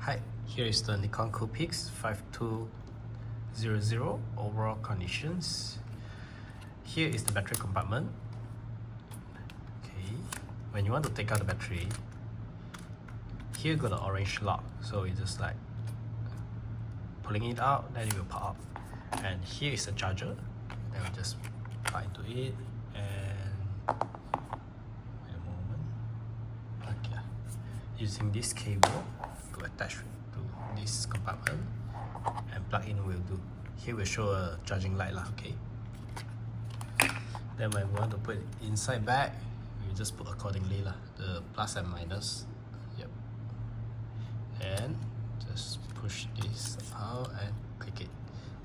Hi, here is the Nikon Coolpix 5200 overall conditions. Here is the battery compartment. Okay, when you want to take out the battery, here got the orange lock, so you just like pulling it out, then it will pop up. And here is the charger, then we just plug into it and wait a moment. Okay, using this cable to attach to this compartment and plug in will do. Here will show a charging light lah, okay. Then when we want to put it inside bag, we just put accordingly lah, the plus and minus. Yep. And just push this out and click it.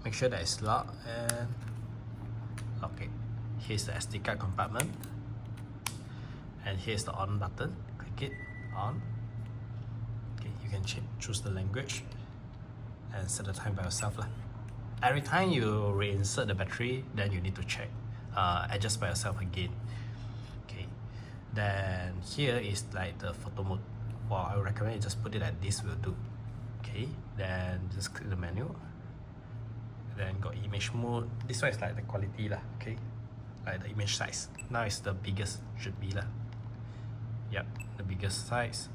Make sure that it's locked and lock it. Here's the SD card compartment. And here's the on button. Click it, on. Okay, you can choose the language and set the time by yourself lah. Every time you reinsert the battery, then you need to check, adjust by yourself again. Okay, then here is like the photo mode. Well, I would recommend you just put it at this will do. Okay, then just click the menu. Then got image mode. This one is like the quality lah. Okay, like the image size. Now it's the biggest should be lah. Yep, the biggest size.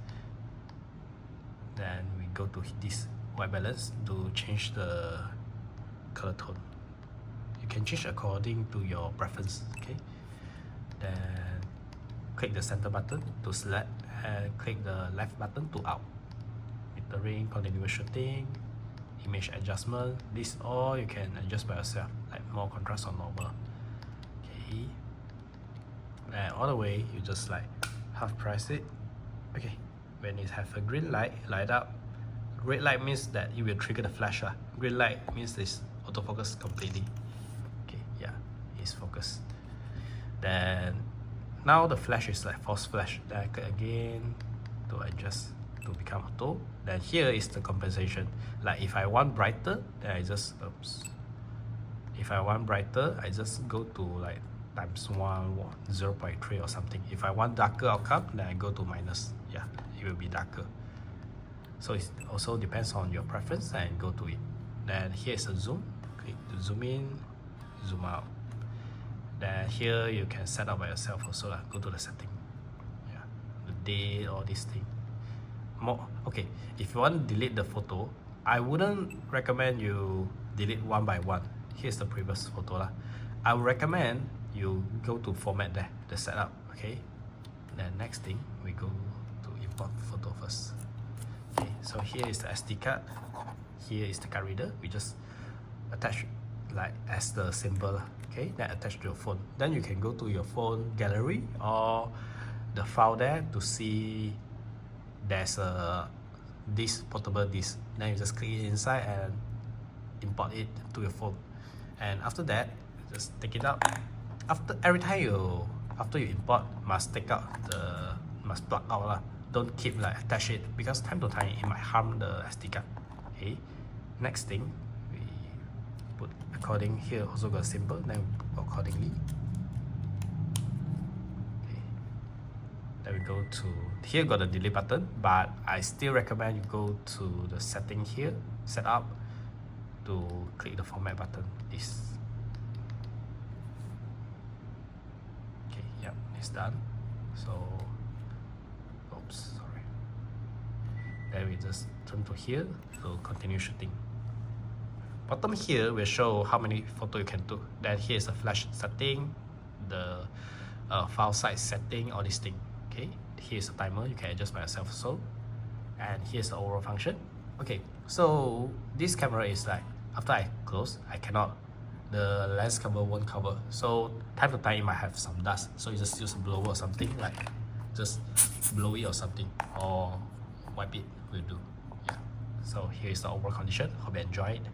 Then we go to this white balance to change the color tone. You can change according to your preference. Okay, then click the center button to select and click the left button to out. Metering, continuous shooting, image adjustment, this all you can adjust by yourself, like more contrast or normal. Okay, and all the way you just like half press it. Okay, when it have a green light light up, red light means that it will trigger the flash. Green light means it's autofocus completely. Okay, yeah, it's focused. Then now the flash is like false flash. Then I click again to adjust to become auto. Then here is the compensation. Like if I want brighter, then I just if I want brighter, I just go to like times 0.3 or something. If I want darker outcome, then I go to minus. Yeah, it will be darker. So it also depends on your preference and go to it. Then here's a zoom. Click to zoom in, zoom out. Then here you can set up by yourself also lah. Go to the setting. Yeah, the date, all these things. Okay, if you want to delete the photo, I wouldn't recommend you delete one by one. Here's the previous photo lah. I would recommend you go to format there, the setup. Okay, then next thing we go to import photo first. Okay, so here is the SD card, here is the card reader. We just attach like as the symbol. Okay, then attach to your phone. Then you can go to your phone gallery or the file there to see there's a disk, portable disk. Then you just click it inside and import it to your phone. And after that, just take it out. After you import, must take out must plug out lah. Don't keep like attach it, because time to time it might harm the SD card. Okay, next thing we put according. Here also got a symbol, then accordingly. Okay, then we go to here, got the delete button, but I still recommend you go to the setting here, setup, to click the format button. This. Okay, yep, it's done. So oops, sorry. Then we just turn to here to continue shooting. Bottom here will show how many photo you can do. Then here's the flash setting, the file size setting, all these things. Okay, here's the timer, you can adjust by yourself also. And here's the overall function. Okay, so this camera is like, after I close, the lens cover won't cover. So time to time it might have some dust. So you just use a blower or something, like just blow it or something, or wipe it will do. Yeah. So here is the overall condition. Hope you enjoyed.